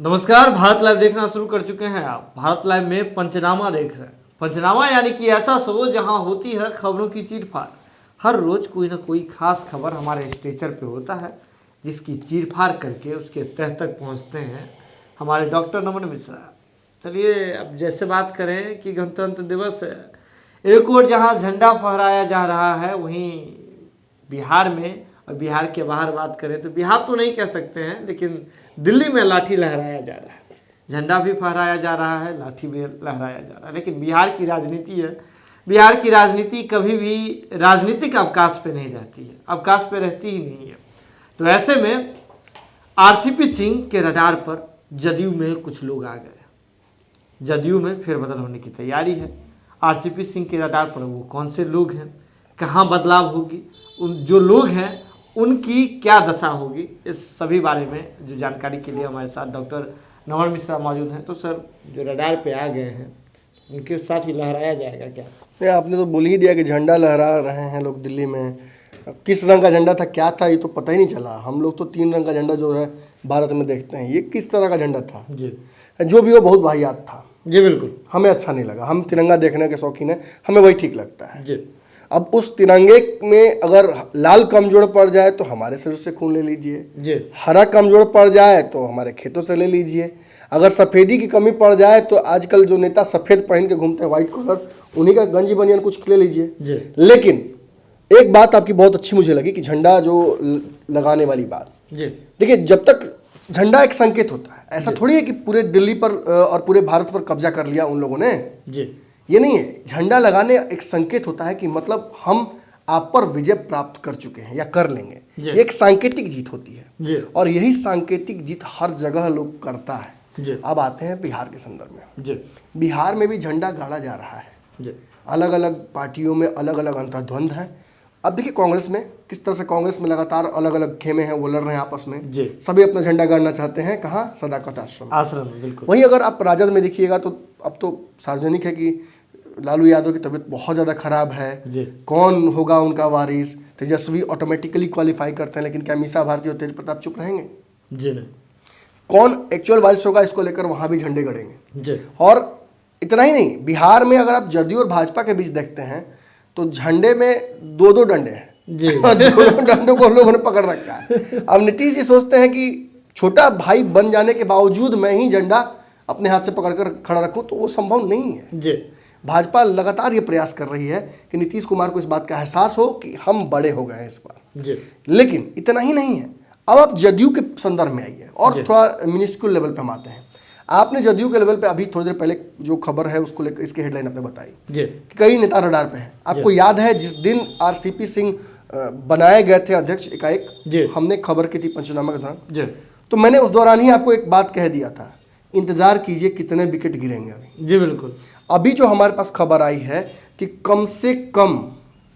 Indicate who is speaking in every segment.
Speaker 1: नमस्कार, भारत लाइव देखना शुरू कर चुके हैं आप। भारत लाइव में पंचनामा देख रहे हैं। पंचनामा यानी कि ऐसा शो जहां होती है खबरों की चीरफाड़। हर रोज कोई ना कोई खास खबर हमारे स्टेचर पे होता है, जिसकी चीरफाड़ करके उसके तह तक पहुंचते हैं हमारे डॉक्टर नमन मिश्रा। चलिए अब जैसे बात करें कि गणतंत्र दिवस है, एक और जहां झंडा फहराया जा रहा है, वहीं बिहार में और बिहार के बाहर बात करें तो बिहार तो नहीं कह सकते हैं, लेकिन दिल्ली में लाठी लहराया जा रहा है। झंडा भी फहराया जा रहा है, लाठी भी लहराया जा रहा है। लेकिन बिहार की राजनीति है, बिहार की राजनीति कभी भी राजनीतिक अवकाश पे नहीं रहती है, अवकाश पे रहती ही नहीं है। तो ऐसे में आरसीपी सिंह के रडार पर जदयू में कुछ लोग आ गए। जदयू में फेरबदल होने की तैयारी है। आरसीपी सिंह के रडार पर वो कौन से लोग हैं, कहाँ बदलाव होगी, उन जो लोग हैं उनकी क्या दशा होगी, इस सभी बारे में जो जानकारी के लिए हमारे साथ डॉक्टर नमन मिश्रा मौजूद हैं। तो सर, जो रडार पे आ गए हैं उनके साथ भी लहराया जाएगा क्या?
Speaker 2: नहीं, आपने तो बोल ही दिया कि झंडा लहरा रहे हैं लोग दिल्ली में। अब किस रंग का झंडा था, क्या था, ये तो पता ही नहीं चला। हम लोग तो 3 रंग का झंडा जो है भारत में देखते हैं। ये किस तरह का झंडा था
Speaker 1: जी?
Speaker 2: जो भी हो, बहुत वाहियात था
Speaker 1: जी बिल्कुल,
Speaker 2: हमें अच्छा नहीं लगा। हम तिरंगा देखने के शौकीन हैं, हमें वही ठीक लगता है
Speaker 1: जी।
Speaker 2: अब उस तिरंगे में अगर लाल कमजोर पड़ जाए तो हमारे शरीर से खून ले लीजिए
Speaker 1: जी,
Speaker 2: हरा कमजोर पड़ जाए तो हमारे खेतों से ले लीजिए। अगर सफ़ेदी की कमी पड़ जाए तो आजकल जो नेता सफ़ेद पहन के घूमते हैं, व्हाइट कलर, उन्हीं का गंजी बनियान कुछ ले लीजिए
Speaker 1: जी।
Speaker 2: लेकिन एक बात आपकी बहुत अच्छी मुझे लगी कि झंडा जो लगाने वाली बात,
Speaker 1: जी
Speaker 2: देखिए, जब तक झंडा एक संकेत होता है, ऐसा थोड़ी है कि पूरे दिल्ली पर और पूरे भारत पर कब्जा कर लिया उन लोगों ने।
Speaker 1: जी,
Speaker 2: ये नहीं है। झंडा लगाने एक संकेत होता है कि मतलब हम आप पर विजय प्राप्त कर चुके हैं या कर लेंगे। ये एक सांकेतिक जीत होती है
Speaker 1: जी,
Speaker 2: और यही सांकेतिक जीत हर जगह लोग करता है
Speaker 1: जी।
Speaker 2: अब आते हैं बिहार के संदर्भ में।
Speaker 1: जी,
Speaker 2: बिहार में भी झंडा गाड़ा जा रहा है।
Speaker 1: जी,
Speaker 2: अलग अलग पार्टियों में अलग अलग अंतर्द्वंद है। अब देखिए कांग्रेस में किस तरह से, कांग्रेस में लगातार अलग अलग खेमे हैं, वो लड़ रहे हैं आपस में।
Speaker 1: जी।
Speaker 2: सभी अपना झंडा गाड़ना चाहते हैं, कहाँ? सदाकत आश्रम।
Speaker 1: आश्रम में, बिल्कुल।
Speaker 2: वहीं अगर आप राजद में देखिएगा तो अब तो सार्वजनिक है कि लालू यादव की तबीयत बहुत ज़्यादा खराब है।
Speaker 1: जी,
Speaker 2: कौन होगा उनका वारिस? तेजस्वी ऑटोमेटिकली क्वालिफाई करते हैं, लेकिन क्या मीसा भारती और तेज प्रताप चुप रहेंगे?
Speaker 1: जी नहीं,
Speaker 2: कौन एक्चुअल वारिस होगा, इसको लेकर वहाँ भी झंडे गड़ेंगे।
Speaker 1: जी,
Speaker 2: और इतना ही नहीं, बिहार में अगर आप जदयू और भाजपा के बीच देखते हैं तो झंडे में 2-2 डंडे हैं
Speaker 1: जी।
Speaker 2: और दोनों डंडों को लोगों ने पकड़ रखा है। अब नीतीश जी सोचते हैं कि छोटा भाई बन जाने के बावजूद मैं ही झंडा अपने हाथ से पकड़कर खड़ा रखूं, तो वो संभव नहीं है।
Speaker 1: जी,
Speaker 2: भाजपा लगातार ये प्रयास कर रही है कि नीतीश कुमार को इस बात का एहसास हो कि हम बड़े हो गए हैं इस बार।
Speaker 1: जी,
Speaker 2: लेकिन इतना ही नहीं है। अब आप जदयू के संदर्भ में आइए और थोड़ा मिनिस्क्यूल लेवल पे हम आते हैं। आपने जदयू के लेवल पे अभी थोड़ी देर पहले जो खबर है उसको लेकर इसकी हेडलाइन आपने बताई
Speaker 1: जी,
Speaker 2: कि कई नेता रडार पे हैं। आपको याद है जिस दिन आरसीपी सिंह बनाए गए थे अध्यक्ष एकाएक,
Speaker 1: जी,
Speaker 2: हमने खबर की थी पंचनामा के दौरान,
Speaker 1: जी,
Speaker 2: तो मैंने उस दौरान ही आपको एक बात कह दिया था, इंतजार कीजिए कितने विकेट गिरेंगे अभी।
Speaker 1: जी बिल्कुल।
Speaker 2: अभी जो हमारे पास खबर आई है कि कम से कम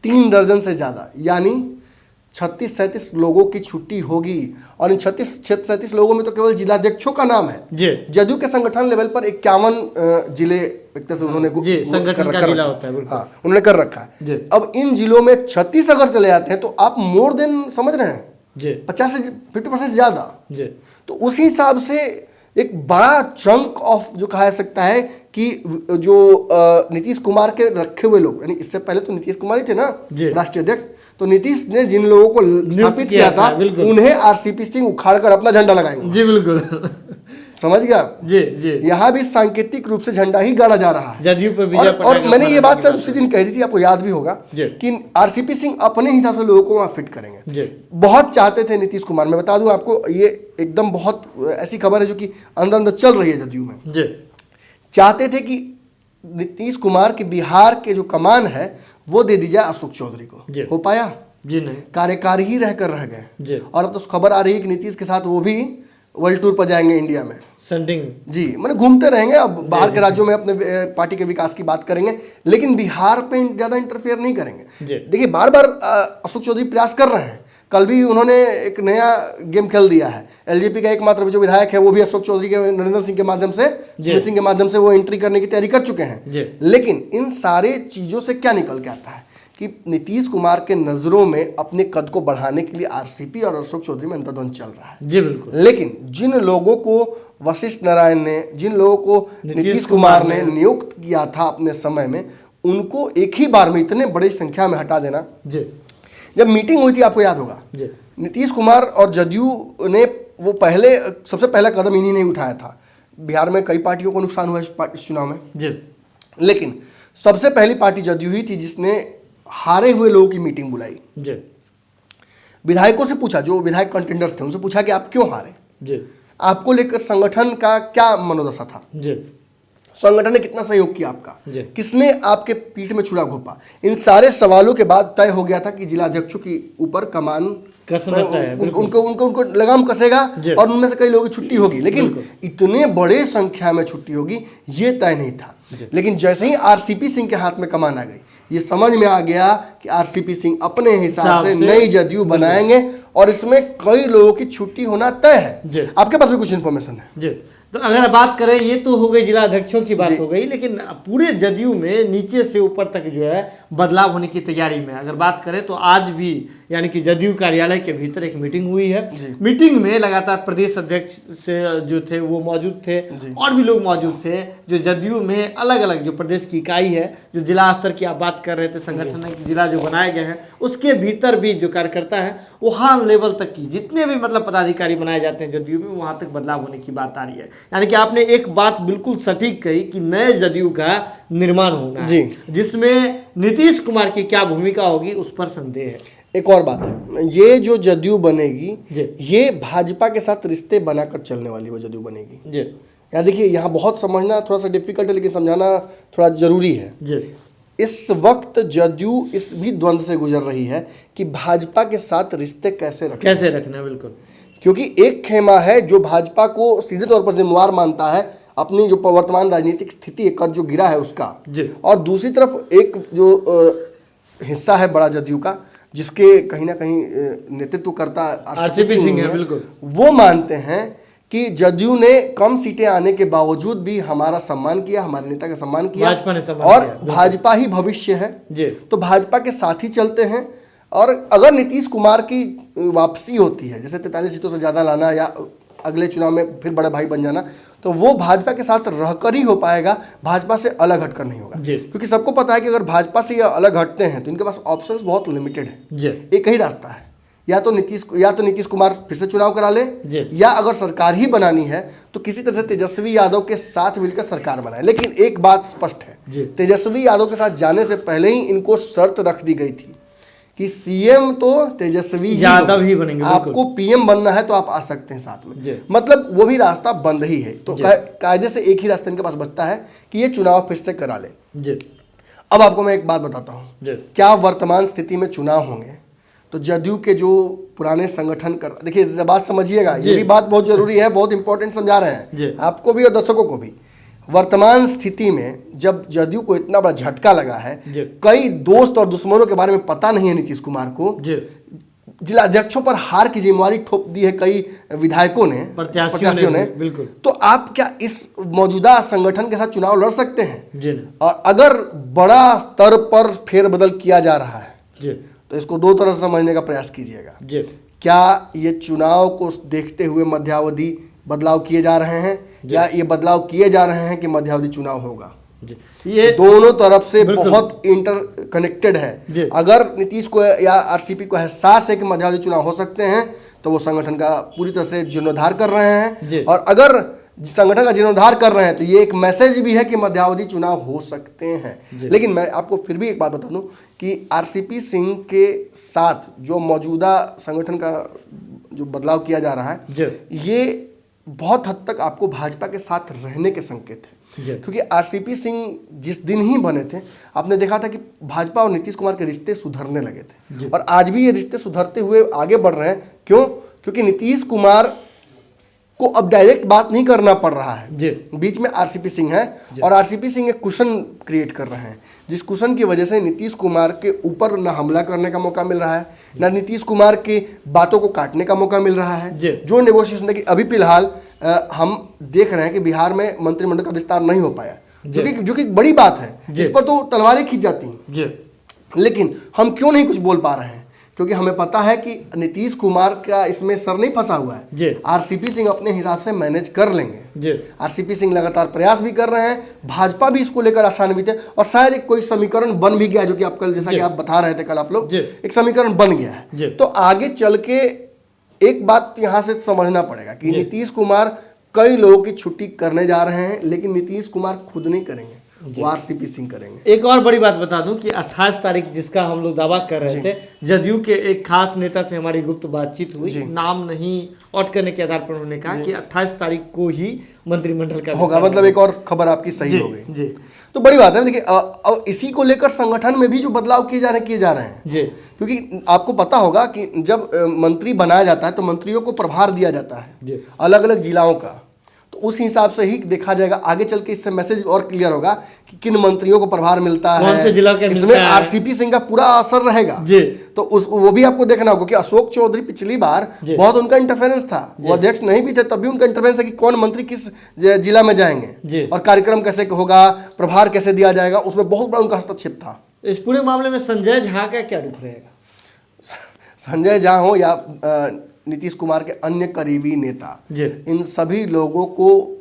Speaker 2: 3 दर्जन से ज़्यादा, यानी 36-37 लोगों की छुट्टी होगी। और इन 36-37 लोगों में तो केवल जिलाध्यक्षों का नाम है।
Speaker 1: जी,
Speaker 2: जदयू के संगठन लेवल पर 51 जिले एक तरह से उन्होंने
Speaker 1: जी, संगठन का जिला होता है, बिल्कुल।
Speaker 2: हाँ, उन्होंने कर रखा है।
Speaker 1: जी।
Speaker 2: अब इन जिलों में 36 अगर चले जाते हैं तो आप मोर देन समझ रहे हैं,
Speaker 1: जी,
Speaker 2: 50 से 50% से ज़्यादा।
Speaker 1: जी,
Speaker 2: तो उस हिसाब से एक बड़ा चंक ऑफ जो कहा जा सकता है कि जो नीतीश कुमार के रखे हुए लोग, यानी इससे पहले तो नीतीश कुमार ही थे ना राष्ट्रीय अध्यक्ष, तो नीतीश ने जिन लोगों को स्थापित किया था उन्हें आरसीपी सिंह उखाड़कर अपना झंडा लगाएंगे।
Speaker 1: जी बिल्कुल।
Speaker 2: समझ गया आप?
Speaker 1: जी, जी।
Speaker 2: यहाँ भी सांकेतिक रूप से झंडा ही गाड़ा जा रहा है
Speaker 1: जदयू पर विजय
Speaker 2: और
Speaker 1: पटाखे
Speaker 2: मैंने ये बात
Speaker 1: फहराने
Speaker 2: सर उसी दिन कह दी थी, आपको याद भी होगा कि आरसीपी सिंह अपने हिसाब से लोगों को वहाँ फिट करेंगे।
Speaker 1: जी,
Speaker 2: बहुत चाहते थे नीतीश कुमार। मैं बता दूं आपको, ये एकदम बहुत ऐसी खबर है जो कि अंदर अंदर चल रही है जदयू में।
Speaker 1: जी,
Speaker 2: चाहते थे कि नीतीश कुमार के बिहार के जो कमान है वो दे दी जाए अशोक चौधरी
Speaker 1: जी।
Speaker 2: को। हो पाया?
Speaker 1: जी नहीं,
Speaker 2: कार्यकारी ही रहकर रह गए।
Speaker 1: जी,
Speaker 2: और अब तो खबर आ रही है कि नीतीश के साथ वो भी वर्ल्ड टूर पर जाएंगे इंडिया में।
Speaker 1: संडिंग।
Speaker 2: जी, मैंने घूमते रहेंगे, अब बाहर के राज्यों में अपने पार्टी के विकास की बात करेंगे, लेकिन बिहार पे ज़्यादा इंटरफेयर नहीं करेंगे। देखिए, बार बार अशोक चौधरी प्रयास कर रहे हैं। कल भी उन्होंने एक नया गेम खेल दिया है। एलजेपी का एकमात्र जो विधायक है वो भी अशोक चौधरी के, नरेंद्र सिंह के माध्यम से, सुमित सिंह के माध्यम से वो एंट्री करने की तैयारी कर चुके हैं। लेकिन इन सारे चीज़ों से क्या निकल के आता है कि नीतीश कुमार के नज़रों में अपने कद को बढ़ाने के लिए आरसीपी और अशोक चौधरी में अंतर्द्वंद चल रहा है।
Speaker 1: जी बिल्कुल।
Speaker 2: लेकिन जिन लोगों को वशिष्ठ नारायण ने, जिन लोगों को नीतीश कुमार ने नियुक्त किया था अपने समय में, उनको एक ही बार में इतने बड़ी संख्या में हटा देना।
Speaker 1: जी।
Speaker 2: जब मीटिंग हुई थी, आपको याद होगा,
Speaker 1: जी।
Speaker 2: नीतीश कुमार और जदयू ने वो सबसे पहला कदम इन्हीं ने उठाया था। बिहार में कई पार्टियों को नुकसान हुआ इस चुनाव में
Speaker 1: जी।
Speaker 2: लेकिन सबसे पहली पार्टी जदयू ही थी जिसने हारे हुए लोगों की मीटिंग बुलाई।
Speaker 1: जी।
Speaker 2: विधायकों से पूछा, जो विधायक कंटेंडर्स थे उनसे पूछा कि आप क्यों हारे,
Speaker 1: जी।
Speaker 2: आपको लेकर संगठन का क्या मनोदशा था,
Speaker 1: जी।
Speaker 2: संगठन ने कितना सहयोग किया आपका,
Speaker 1: जी।
Speaker 2: किसने आपके पीठ में छुरा घोंपा। इन सारे सवालों के बाद तय हो गया था कि जिलाध्यक्षों के ऊपर कमान उनको लगाम कसेगा और उनमें से कई लोगों की छुट्टी होगी, लेकिन इतने बड़े संख्या में छुट्टी होगी ये तय नहीं था। लेकिन जैसे ही आरसीपी सिंह के हाथ में कमान आ गई, ये समझ में आ गया कि आरसीपी सिंह अपने हिसाब से नई जदयू बनाएंगे और इसमें कई लोगों की छुट्टी होना तय है। आपके पास भी कुछ इन्फॉर्मेशन है?
Speaker 1: जी। तो अगर बात करें, ये तो हो गई जिला अध्यक्षों की बात हो गई, लेकिन पूरे जदयू में नीचे से ऊपर तक जो है बदलाव होने की तैयारी में अगर बात करें तो आज भी यानी कि जदयू कार्यालय के भीतर एक मीटिंग हुई है। मीटिंग में लगातार प्रदेश अध्यक्ष से जो थे वो मौजूद थे और भी लोग मौजूद थे जो जदयू में अलग अलग जो प्रदेश की इकाई है, जो जिला स्तर की आप बात कर रहे थे, संगठन जिला जो बनाए गए हैं उसके भीतर भी जो कार्यकर्ता है वहाँ लेवल तक की जितने भी मतलब पदाधिकारी बनाए जाते हैं जदयू में, वहाँ तक बदलाव होने की बात आ रही है। यानी कि आपने एक बात बिल्कुल सटीक कही कि नए जदयू का निर्माण होना है, जिसमें नीतीश कुमार की क्या भूमिका होगी उस पर संदेह है।
Speaker 2: एक और बात है, ये जो जदयू बनेगी ये भाजपा के साथ रिश्ते बनाकर चलने वाली वो जदयू बनेगी। यार देखिए, यहाँ बहुत समझना थोड़ा सा डिफिकल्ट है लेकिन समझाना थोड़ा जरूरी है। इस वक्त जदयू इस भी द्वंद से गुजर रही है कि भाजपा के साथ रिश्ते कैसे रखना। बिल्कुल, क्योंकि एक खेमा है जो भाजपा को सीधे तौर पर जिम्मेवार मानता है अपनी जो वर्तमान राजनीतिक स्थिति कद जो गिरा है उसका, और दूसरी तरफ एक जो हिस्सा है बड़ा जदयू का जिसके कहीं ना कहीं नेतृत्व करता आरसीपी सिंह है। बिल्कुल, वो मानते हैं कि जदयू ने कम सीटें आने के बावजूद भी हमारा सम्मान किया, हमारे नेता का सम्मान किया और भाजपा ही भविष्य है, तो भाजपा के साथ ही चलते हैं। और अगर नीतीश कुमार की वापसी होती है, जैसे 43 सीटों से ज़्यादा लाना या अगले चुनाव में फिर बड़े भाई बन जाना, तो वो भाजपा के साथ रहकर ही हो पाएगा, भाजपा से अलग हटकर नहीं होगा। क्योंकि सबको पता है कि अगर भाजपा से ये अलग हटते हैं तो इनके पास ऑप्शंस बहुत लिमिटेड है। एक ही रास्ता है, या तो नीतीश कुमार फिर से चुनाव करा ले, या अगर सरकार ही बनानी है तो किसी तरह से तेजस्वी यादव के साथ मिलकर सरकार बनाए। लेकिन एक बात स्पष्ट है, तेजस्वी यादव के साथ जाने से पहले ही इनको शर्त रख दी गई थी कि सीएम तो तेजस्वी यादव ही बनेंगे, आपको पीएम बनना है तो आप आ सकते हैं साथ में। मतलब वो भी रास्ता बंद ही है, तो कायदे से एक ही रास्ता इनके पास बचता है कि ये चुनाव फिर से करा ले। अब आपको मैं एक बात बताता हूँ, क्या वर्तमान स्थिति में चुनाव होंगे तो जदयू के जो पुराने संगठन कर, देखिए बात समझिएगा, ये भी बात बहुत जरूरी है, बहुत इंपॉर्टेंट समझा रहे हैं आपको भी और दर्शकों को भी। वर्तमान स्थिति में जब जदयू को इतना बड़ा झटका लगा है, कई दोस्त और दुश्मनों के बारे में पता नहीं है नीतीश कुमार को, जिला अध्यक्षों पर हार की जिम्मेवारी थोप दी है कई विधायकों ने, प्रत्याशियों ने। तो आप क्या इस मौजूदा संगठन के साथ चुनाव लड़ सकते हैं? और अगर बड़ा स्तर पर फेरबदल किया जा रहा है तो इसको दो तरह से समझने का प्रयास कीजिएगा। क्या ये चुनाव को देखते हुए मध्यावधि बदलाव किए जा रहे हैं, या ये बदलाव किए जा रहे हैं कि मध्यावधि चुनाव होगा? ये दोनों तरफ से बहुत इंटरकनेक्टेड है। अगर नीतीश को या आरसीपी को एहसास है कि मध्यावधि चुनाव हो सकते हैं तो वो संगठन का पूरी तरह से जीर्णोद्धार कर रहे हैं, और अगर संगठन का जीर्णोद्धार कर रहे हैं तो ये एक मैसेज भी है कि मध्यावधि चुनाव हो सकते हैं। लेकिन मैं आपको फिर भी एक बात बता दूं कि आरसीपी सिंह के साथ जो मौजूदा संगठन का जो बदलाव किया जा रहा है, ये बहुत हद तक आपको भाजपा के साथ रहने के संकेत है। क्योंकि आरसीपी सिंह जिस दिन ही बने थे, आपने देखा था कि भाजपा और नीतीश कुमार के रिश्ते सुधरने लगे थे, और आज भी ये रिश्ते सुधरते हुए आगे बढ़ रहे हैं। क्यों? क्योंकि नीतीश कुमार को अब डायरेक्ट बात नहीं करना पड़ रहा है, बीच में आरसीपी सिंह है, और आरसीपी सिंह एक कुशन क्रिएट कर रहे हैं, जिस कुशन की वजह से नीतीश कुमार के ऊपर ना हमला करने का मौका मिल रहा है, ना नीतीश कुमार की बातों को काटने का मौका मिल रहा है। जो नेगोशिएशन की अभी फिलहाल हम देख रहे हैं कि बिहार में मंत्रिमंडल का विस्तार नहीं हो पाया, जो कि बड़ी बात है, जिस पर तो तलवारें खींच जाती हैं। लेकिन हम क्यों नहीं कुछ बोल पा रहे हैं? क्योंकि हमें पता है कि नीतीश कुमार का इसमें सर नहीं फंसा हुआ है। आरसीपी सिंह अपने हिसाब से मैनेज कर लेंगे। आरसीपी सिंह लगातार प्रयास भी कर रहे हैं, भाजपा भी इसको लेकर आशान्वित है और शायद एक कोई समीकरण बन भी गया, जो कि आप कल जैसा कि आप बता रहे थे कल आप लोग, एक समीकरण बन गया है। तो आगे चल के एक बात यहाँ से समझना पड़ेगा कि नीतीश कुमार कई लोगों की छुट्टी करने जा रहे हैं, लेकिन नीतीश कुमार खुद नहीं करेंगे, वो आरसीपी सिंह करेंगे।
Speaker 1: एक और बड़ी बात बता दूं कि 28 तारीख जिसका हम लोग दावा कर रहे थे, जदयू के एक खास नेता से हमारी गुप्त बातचीत हुई, नाम नहीं आउट करने के आधार पर उन्होंने कहा कि 28 तारीख को ही मंत्रिमंडल का
Speaker 2: होगा। मतलब एक और खबर आपकी सही हो गई। तो बड़ी बात है। देखिए, और इसी को लेकर संगठन में भी जो बदलाव किए जा रहे हैं, क्योंकि आपको पता होगा कि जब मंत्री बनाया जाता है तो मंत्रियों को प्रभार दिया जाता है अलग अलग जिलाओं का। तो उस हिसाब से ही देखा जाएगा, आगे चल के इससे मैसेज और क्लियर होगा कि किन मंत्रियों को प्रभार मिलता है,
Speaker 1: कौन से जिला के
Speaker 2: इसमें आरसीपी सिंह का पूरा असर रहेगा। तो वो भी आपको देखना होगा कि अशोक चौधरी पिछली बार बहुत उनका इंटरफेरेंस था, वो अध्यक्ष नहीं भी थे तब भी उनका इंटरफेरेंस है कि कौन मंत्री किस जिला में जाएंगे और कार्यक्रम कैसे होगा, प्रभार कैसे दिया जाएगा, उसमें बहुत बड़ा उनका हस्तक्षेप था।
Speaker 1: इस पूरे मामले में संजय झा का क्या रुख रहेगा?
Speaker 2: संजय झा हो या नीतीश कुमार के अन्य करीबी नेता, इन सभी लोगों को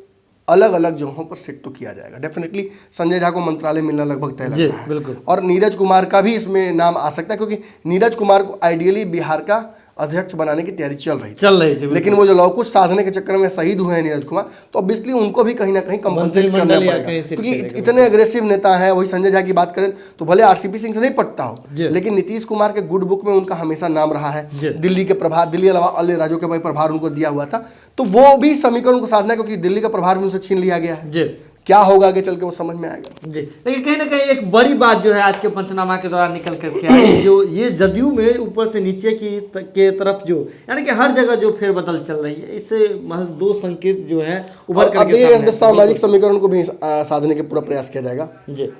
Speaker 2: अलग अलग जगहों पर सेट तो किया जाएगा। डेफिनेटली संजय झा को मंत्रालय मिलना लगभग तय लग रहा है।
Speaker 1: बिल्कुल।
Speaker 2: और नीरज कुमार का भी इसमें नाम आ सकता है, क्योंकि नीरज कुमार को आइडियली बिहार का अध्यक्ष बनाने की तैयारी चल रही थी, लेकिन वो जो लौकुश साधने के चक्कर में शहीद हुए हैं नीरज कुमार, तो ऑब्वियसली उनको भी कहीं ना कहीं कंपनसेट करना पड़ेगा, क्योंकि इतने अग्रेसिव नेता हैं। वही संजय झा की बात करें तो भले आरसीपी सिंह से नहीं पटता हो, लेकिन नीतीश कुमार के गुड बुक में उनका हमेशा नाम रहा है। दिल्ली के प्रभार, दिल्ली अलावा अन्य राज्यों के भाई प्रभार उनको दिया हुआ था, तो वो भी समीकरण को साधना है, क्योंकि दिल्ली का प्रभार भी उनसे छीन लिया गया है। क्या होगा आगे चल के वो समझ में आएगा।
Speaker 1: लेकिन कहीं ना कहीं एक बड़ी बात जो है आज के पंचनामा के दौरान निकल करके आई, जो ये जदयू में ऊपर से नीचे के तरफ जो यानी कि हर जगह जो फेरबदल चल रही है, इससे महज दो संकेत जो है उभर करके
Speaker 2: सामाजिक समीकरण को भी साधने के पूरा प्रयास किया जाएगा।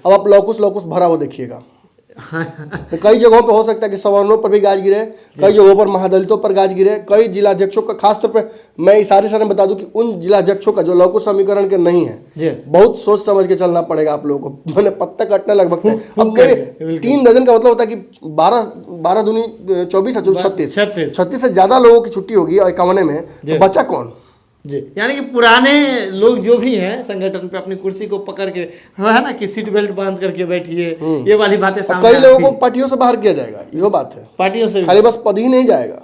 Speaker 2: अब आप लौकुश भरा हुआ देखिएगा। कई जगहों पर हो सकता है कि सवर्णों पर भी गाज गिरे, कई जगहों पर महादलितों पर गाज गिरे, कई जिलाध्यक्षों का, खासतौर पे मैं इशारे से बता दूं कि उन जिलाध्यक्षों का जो लौकुश समीकरण के नहीं है, बहुत सोच समझ के चलना पड़ेगा आप लोगों को। मैंने पत्ता कटने लगभग थे। अब 3 दर्जन का मतलब होता है कि 12 दूनी 24 36 से ज्यादा लोगों की छुट्टी होगी और 51 में, तो बचा कौन?
Speaker 1: यानी कि पुराने लोग जो भी हैं संगठन पे अपनी कुर्सी को पकड़ के, है ना, कि सीट बेल्ट बांध करके बैठिए, ये वाली बातें सामने।
Speaker 2: कई लोगों को पार्टियों से बाहर किया जाएगा, ये बात है।
Speaker 1: पार्टियों से
Speaker 2: खाली बस पद ही नहीं जाएगा।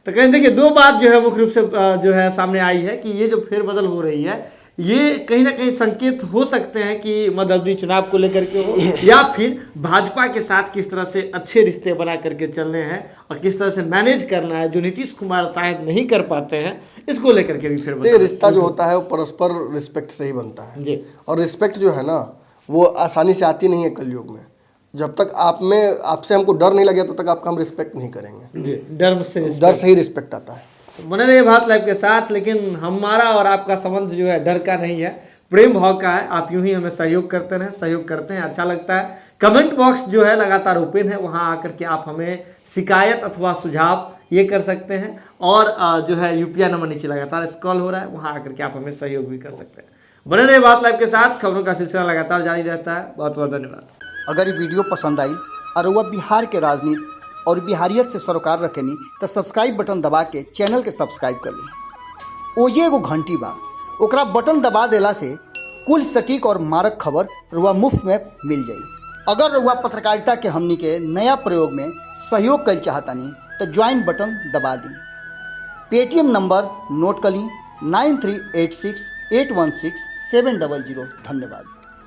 Speaker 1: तो कहीं देखिए, दो बात जो है मुख्य रूप से जो है सामने आई है कि ये जो फेरबदल हो रही है, ये कहीं ना कहीं संकेत हो सकते हैं कि मध्यावधि चुनाव को लेकर के हो, या फिर भाजपा के साथ किस तरह से अच्छे रिश्ते बना करके चलने हैं और किस तरह से मैनेज करना है, जो नीतीश कुमार शायद नहीं कर पाते हैं, इसको लेकर के भी फिर
Speaker 2: रिश्ता जो होता है वो परस्पर रिस्पेक्ट से ही बनता है जी। और रिस्पेक्ट जो है ना, वो आसानी से आती नहीं है कलयुग में। जब तक आपसे हमको डर नहीं लगे, तब तक आपका हम रिस्पेक्ट नहीं करेंगे जी। डर से ही रिस्पेक्ट आता है।
Speaker 1: बने रहिए भारत लाइव के साथ। लेकिन हमारा और आपका संबंध जो है डर का नहीं है, प्रेम भाव का है। आप यूं ही हमें सहयोग करते रहें, सहयोग करते हैं, अच्छा लगता है। कमेंट बॉक्स जो है लगातार ओपन है, वहां आकर के आप हमें शिकायत अथवा सुझाव ये कर सकते हैं। और जो है यूपीआई नंबर नीचे लगातार स्क्रॉल हो रहा है, वहां आकर के आप हमें सहयोग भी कर सकते हैं। बने रहिए भारत लाइव के साथ, खबरों का सिलसिला लगातार जारी रहता है। बहुत बहुत धन्यवाद।
Speaker 3: अगर ये वीडियो पसंद आई और वह बिहार के राजनीति और बिहारियत से सरोकार रखेनी तो सब्सक्राइब बटन दबा के चैनल के सब्सक्राइब कर ली। ओजे एगो घंटी बा, ओकरा बटन दबा देला से कुल सटीक और मारक खबर रुआ मुफ्त में मिल जाई। अगर रुआ पत्रकारिता के हमनी के नया प्रयोग में सहयोग कर चाहतानी तो ज्वाइन बटन दबा दी। पेटीएम नंबर नोट कर ली 9386816700। धन्यवाद।